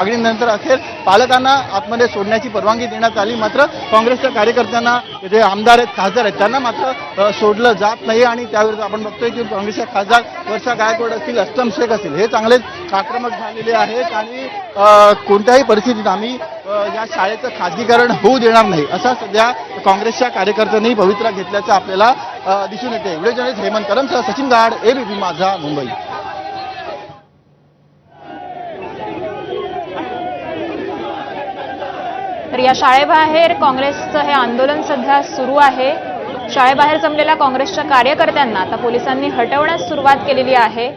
मागणीनंतर अखेर पालकांना आतमध्ये सोडण्याची परवानगी देण्यात आली। मात्र काँग्रेसच्या कार्यकर्त्यांना, जे आमदार आहेत, खासदार आहेत, त्यांना मात्र सोडलं जात नाही आणि त्याविरुद्ध आपण बघतोय की काँग्रेसच्या खासदार वर्षा गायकवाड असतील, अस्लम शेख असतील, हे चांगलेच आक्रमक झालेले आहेत आणि कोणत्याही परिस्थितीत आम्ही या शाळेचं खाजगीकरण होऊ देणार नाही, असा सध्या काँग्रेसच्या कार्यकर्त्यांनी पवित्रा घेतल्याचं आपल्याला दिसून येते। व्हिडिओ जर्नलिस्ट हेमंत करमसह सचिन गाड, एबीपी माझा, मुंबई। तर या शाळेबाहेर काँग्रेसचं हे आंदोलन सध्या सुरू आहे। शाळेबाहेर जमलेल्या काँग्रेसच्या कार्यकर्त्यांना आता पोलिसांनी हटवण्यास सुरुवात केलेली आहे।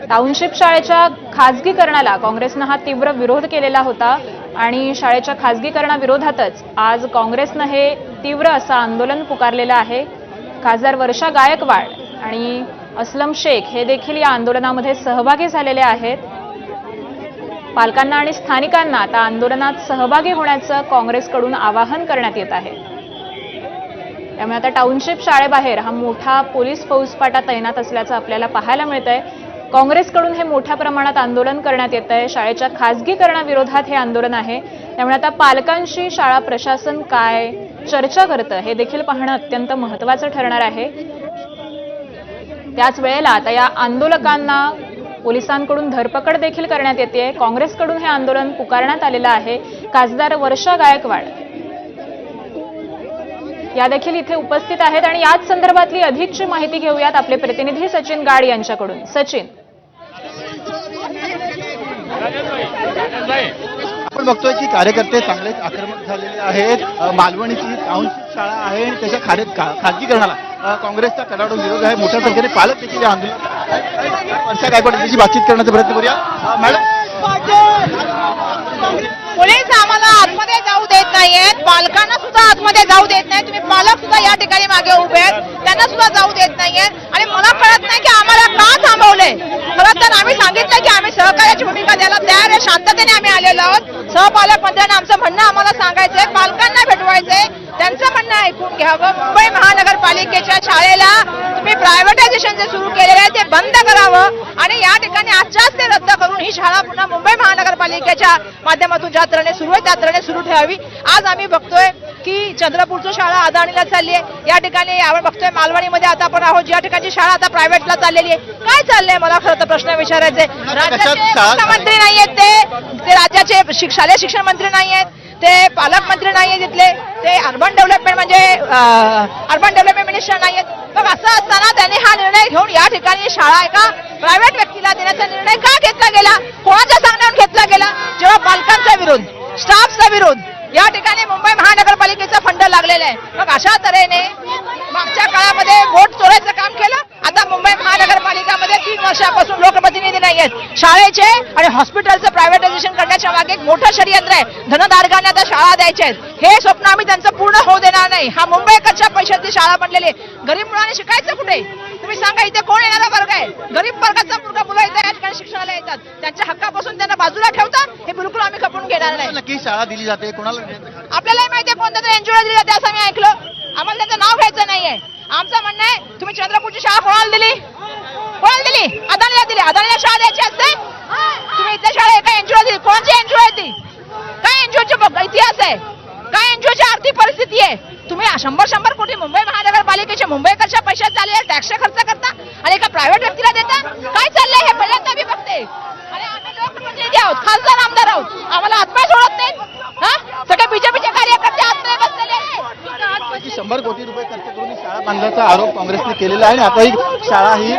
टाउनशिप शाळेच्या खाजगीकरणाला काँग्रेसनं हा तीव्र विरोध केलेला होता आणि शाळेच्या खाजगीकरणाविरोधातच आज काँग्रेसनं हे तीव्र असं आंदोलन पुकारलेलं आहे। खासदार वर्षा गायकवाड आणि अस्लम शेख हे देखील या आंदोलनामध्ये सहभागी झालेले आहेत। पालकांना आणि स्थानिकांना आता आंदोलनात सहभागी होण्याचं काँग्रेसकडून आवाहन करण्यात येत आहे। त्यामुळे आता टाउनशिप शाळेबाहेर हा मोठा पोलीस फौजफाटा तैनात असल्याचं आपल्याला पाहायला मिळतंय। काँग्रेसकडून हे मोठ्या प्रमाणात आंदोलन करण्यात येत आहे। शाळेच्या खाजगीकरणाविरोधात हे आंदोलन आहे। त्यामुळे आता पालकांशी शाळा प्रशासन काय चर्चा करतं हे देखील पाहणं अत्यंत महत्त्वाचं ठरणार आहे। त्याच वेळेला आता या आंदोलकांना पोलिसांकडून धरपकड देखील करण्यात येते। काँग्रेसकडून हे आंदोलन पुकारण्यात आलेलं आहे। खासदार वर्षा गायकवाड या देखील इथे उपस्थित आहेत आणि याच संदर्भातली अधिकची माहिती घेऊयात आपले प्रतिनिधी सचिन गाड यांच्याकडून। सचिन, आपण बघतोय की कार्यकर्ते चांगलेच आक्रमक झालेले आहेत। मालवणीची टाउनशिप शाळा आहे आणि त्याच्या खाजगीकरणाला काँग्रेसचा कडाडून विरोध आहे। मोठ्या संख्येने पालक देखील आंदोलन वर्षा गायकवाड यांच्याशी बातचीत करण्याचा प्रयत्न करूया। मॅडम, पोलीस आम्हाला आतमध्ये जाऊ देत नाहीयेत, पालकांना सुद्धा आतमध्ये जाऊ देत नाही। तुम्ही पालक सुद्धा या ठिकाणी मागे उभे आहेत, त्यांना सुद्धा जाऊ देत नाहीयेत आणि मला कळत नाही की आम्हाला का थांबवलंय। खरं तर आम्ही सांगितलं की आम्ही सहकार्याची भूमिका द्यायला तयार आहे, शांततेने आम्ही आलेलो आहोत। सहपालक मंत्र्यांना आमचं म्हणणं आम्हाला सांगायचंय, पालकांना भेटवायचंय, त्यांचं म्हणणं ऐकून घ्यावं। मुंबई महानगरपालिकेच्या शाळेला तुम्ही प्रायव्हेटायझेशन जे सुरू केलेलं आहे ते बंद करावं आणि या ठिकाणी आजच्याच ते रद्द करून ही शाळा पुन्हा मुंबई महानगरपालिकेच्या माध्यमातून ज्या तऱ्हेने सुरू आहे त्या तऱ्हेने सुरू ठेवावी। आज आम्ही बघतोय की चंद्रपूरची शाळा अदाणीला चालली आहे, या ठिकाणी आपण बघतोय मालवणीमध्ये आता आपण आहोत, ज्या ठिकाणची शाळा आता प्रायव्हेटला चाललेली आहे। काय चाललंय मला खरं तर प्रश्न विचारायचे। राज्याचे मुख्यमंत्री नाहीयेत, ते राज्याचे शालेय शिक्षण मंत्री नाहीयेत, ते पालकमंत्री नाहीये तिथले, ते अर्बन डेव्हलपमेंट मिनिस्टर नाहीयेत। मग असं असताना त्यांनी हा निर्णय घेऊन या ठिकाणी शाळा एका प्रायव्हेट व्यक्तीला देण्याचा निर्णय का घेतला गेला, कोणाच्या सांगण्यावर घेतला गेला, जेव्हा पालकांचा विरोध, स्टाफचा विरोध, या ठिकाणी मुंबई महानगरपालिकेचा फंड लागलेला आहे। मग अशा तऱ्हेने मागच्या काळामध्ये वोट चोरायचं काम केलं, आता मुंबई महानगरपालिकामध्ये 3 वर्षापासून लोकप्रतिनिधी नाहीयेत। शाळेचे आणि हॉस्पिटलचं प्रायव्हेटायझेशन करण्याच्या मागे एक मोठं षडयंत्र आहे। धनधारकांना आता शाळा द्यायच्या आहेत, हे स्वप्न आम्ही त्यांचं पूर्ण होऊ देणार नाही। हा मुंबईकरच्या पैशाची शाळा बनलेली आहे। गरीब मुलांनी शिकायचं कुठे तुम्ही सांगा, इथे कोण येणारा वर्ग आहे? गरीब वर्गाचा मुलं इथे या ठिकाणी शिक्षणाला येतात, त्यांच्या हक्कापासून त्यांना बाजूला ठेवतात, हे बिलकुल आम्ही खपून घेणार नाही। नक्की शाळा दिली जाते कोणाला? आपल्यालाही माहिती आहे कोणत्या तरी एनजीओला दिली जाते असं मी ऐकलं, आम्हाला त्यांचं नाव घ्यायचं नाहीये। आमचं म्हणणं आहे तुम्ही चंद्रपूरची शाळा कोणाला दिली? कोणाला दिली? अदानीला दिली। अदानीला शाळा द्यायची असते, तुम्ही इथे शाळा एका एनजीओला दिली। कोणची एनजीओ आहे ती? काय एनजीओचा इतिहास आहे? काय एनजीओची आर्थिक परिस्थिती आहे? तुम्ही 100 कोटी मुंबई महानगरपालिकेच्या मुंबईकरच्या पैशात चालले टॅक्सचा खर्च करता आणि एका प्रायव्हेट व्यक्तीला देता? काय चाललंय हे पहिल्यांदा मी बघते। आणि आम्ही लोकप्रतिनिधी आहोत, खासदार आमदार आहोत, आम्हाला हातपाय सोडत नाहीत। सगळे बीजेपीचे कार्यकर्ते आतमध्ये बसलेले आहेत। 100 कोटी रुपये खर्च करून शाळा बांधल्याचा आरोप काँग्रेसने केलेला आहे आणि आता ही शाळा ही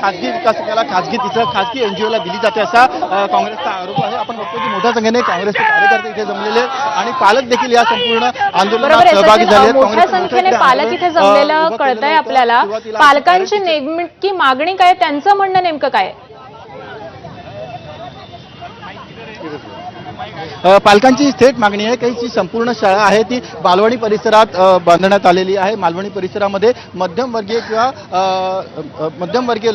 खाजगी विकासकाला, खाजगी एनजीओला दिली जाते असा काँग्रेसचा आरोप आहे। आपण बघतो की मोठ्या संख्येने काँग्रेसचे कार्यकर्ते इथे जमलेले आणि पालक देखील या संपूर्ण आंदोलनात सहभागी झाले। मोठ्या संख्येने पालक इथे जमलेलं कळतंय आपल्याला। पालकांची नेमकी मागणी काय, त्यांचं म्हणणं नेमकं काय? पालकांची थेट मागणी आहे की जी संपूर्ण शाळा आहे ती मालवणी परिसरात बांधण्यात आलेली आहे। मालवणी परिसरामध्ये मध्यमवर्गीय